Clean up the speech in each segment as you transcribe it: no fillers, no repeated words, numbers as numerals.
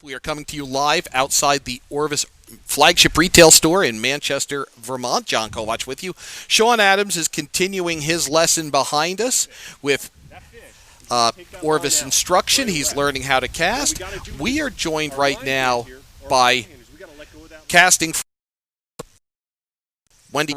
We are coming to you live outside the Orvis flagship retail store in Manchester, Vermont. John Kovach with you. Sean Adams is continuing his lesson behind us with Orvis instruction. He's learning how to cast. We are joined right now by casting Wendy.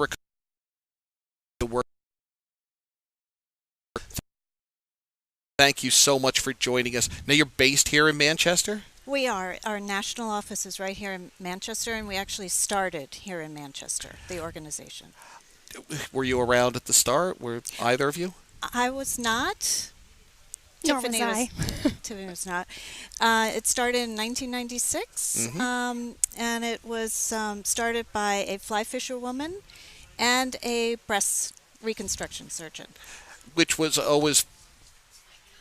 Thank you so much for joining us. Now, you're based here in Manchester? We are. Our national office is right here in Manchester, and we actually started here in Manchester, the organization. Were you around at the start? Were either of you? I was not. Nor Tiffany was I. Tiffany was not. It started in 1996, and it was started by a fly fisher woman and a breast reconstruction surgeon. Which was always,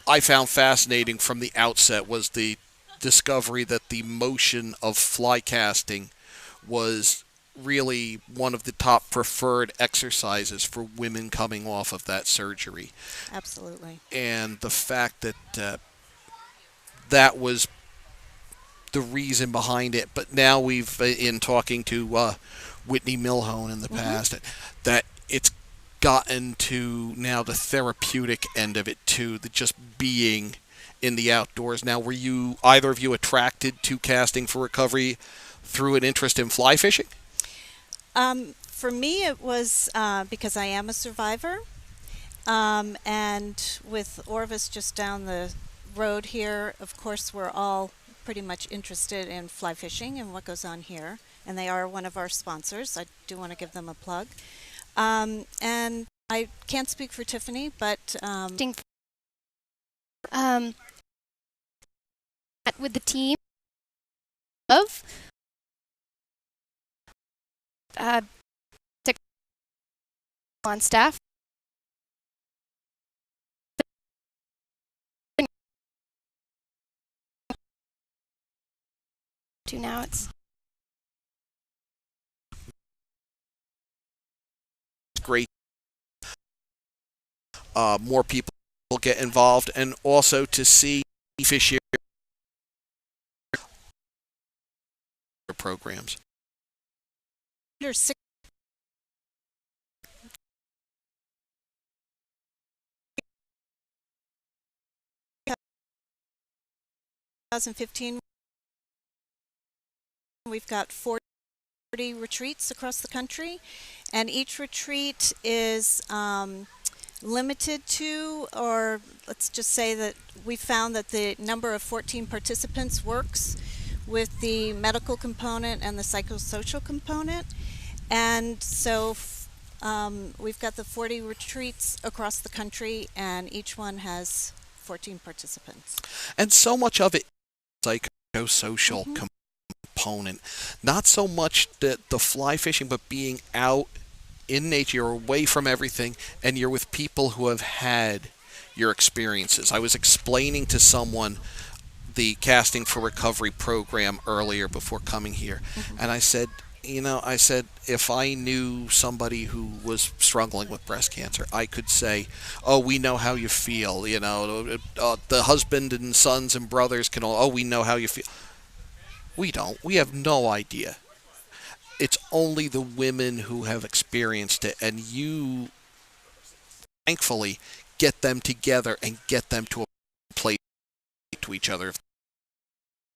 I found fascinating from the outset, was the discovery that the motion of fly casting was really one of the top preferred exercises for women coming off of that surgery. Absolutely. And the fact that that was the reason behind it. But now we've, in talking to Whitney Milhone in the past, that it's gotten to now the therapeutic end of it too, the just being in the outdoors. Now, were you, either of you, attracted to casting for recovery through an interest in fly fishing? For me, it was because I am a survivor, and with Orvis just down the road here, of course, we're all pretty much interested in fly fishing and what goes on here, and they are one of our sponsors. I do want to give them a plug. And I can't speak for Tiffany, but With the team of six on staff. To now it's great. More people will get involved, and also to see fish programs. under 2015, we've got 40 retreats across the country, and each retreat is limited to, or let's just say that we found that the number of 14 participants works with the medical component and the psychosocial component. And so we've got the 40 retreats across the country, and each one has 14 participants. And so much of it is psychosocial component. Not so much the fly fishing, but being out in nature, you're away from everything, and you're with people who have had your experiences. I was explaining to someone the Casting for Recovery program earlier before coming here, and I said, if I knew somebody who was struggling with breast cancer, I could say, oh, we know how you feel, the husband and sons and brothers can all, oh, we know how you feel. We don't. We have no idea. It's only the women who have experienced it, and you, thankfully, get them together and get them to a place to each other if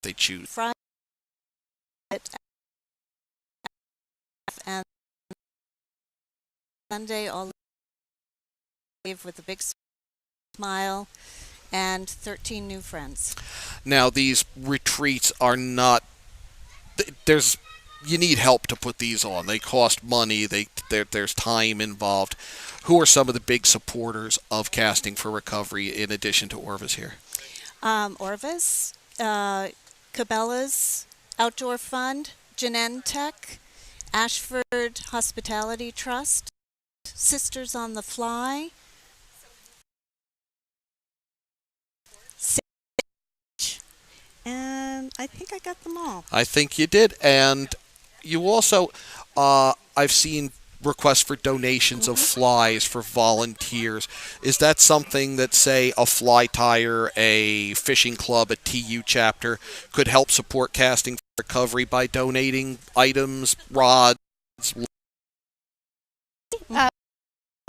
they choose. And Sunday, all leave with a big smile and 13 new friends. Now, these retreats are not, you need help to put these on. They cost money. There's time involved. Who are some of the big supporters of Casting for Recovery in addition to Orvis here? Orvis, Cabela's Outdoor Fund, Genentech, Ashford Hospitality Trust, Sisters on the Fly, and I think I got them all. I think you did. And you also, I've seen requests for donations of flies for volunteers. Is that something that, say, a fly tire, a fishing club, a TU chapter could help support casting recovery by donating items, rods?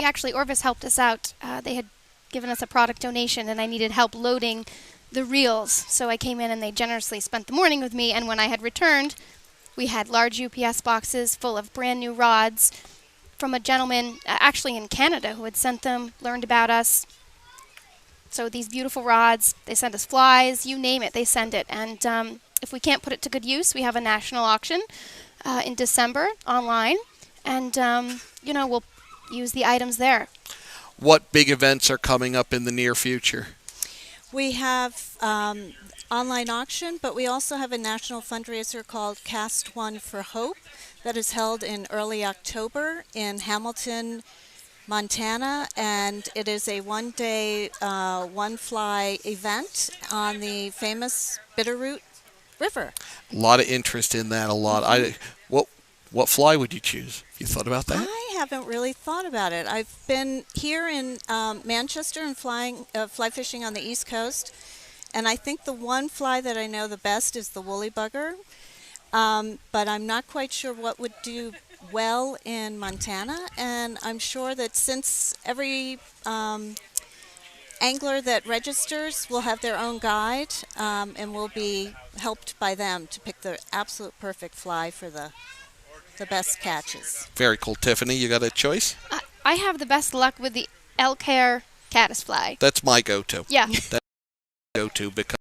Actually, Orvis helped us out. They had given us a product donation, and I needed help loading the reels. So I came in, and they generously spent the morning with me. And when I had returned, we had large UPS boxes full of brand new rods from a gentleman, actually in Canada, who had sent them, learned about us. So these beautiful rods, they send us flies, you name it, they send it. And if we can't put it to good use, we have a national auction in December online, and we'll use the items there. What big events are coming up in the near future? We have online auction, but we also have a national fundraiser called Cast One for Hope that is held in early October in Hamilton, Montana, and it is a one-day, one-fly event on the famous Bitterroot River. A lot of interest in that. A lot. What fly would you choose? Have you thought about that? I haven't really thought about it. I've been here in Manchester and fly fishing on the East Coast, and I think the one fly that I know the best is the woolly bugger, but I'm not quite sure what would do well in Montana, and I'm sure that since every angler that registers will have their own guide, and will be helped by them to pick the absolute perfect fly for the best catches. Very cool. Tiffany, you got a choice? I have the best luck with the elk hair caddisfly. That's my go-to. Yeah. That's my go-to because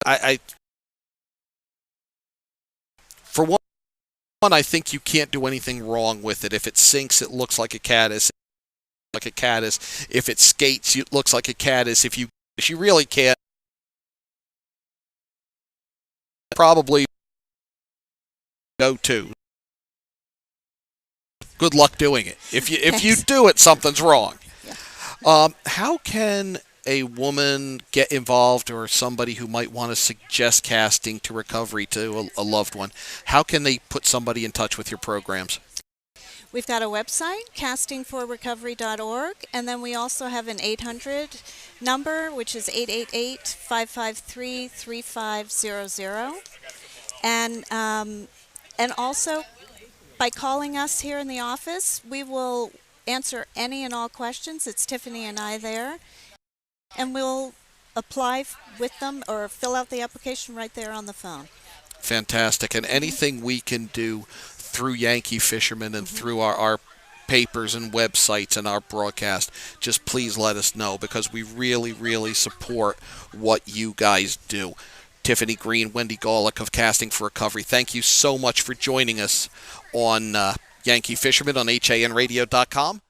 I for one, I think you can't do anything wrong with it. If it sinks, it looks like a caddis. Like a caddis. If it skates, it looks like a caddis. If you really can't, probably go-to. Good luck doing it. If you do it, something's wrong. Yeah. How can a woman get involved, or somebody who might want to suggest casting to recovery to a loved one? How can they put somebody in touch with your programs? We've got a website, castingforrecovery.org, and then we also have an 800 number, which is 888-553-3500. And also, by calling us here in the office, we will answer any and all questions. It's Tiffany and I there. And we'll apply with them or fill out the application right there on the phone. Fantastic. And anything we can do through Yankee Fisherman and through our papers and websites and our broadcast, just please let us know, because we really, really support what you guys do. Tiffany Greene, Wendy Gawlik of Casting for Recovery, thank you so much for joining us on Yankee Fisherman on HANradio.com.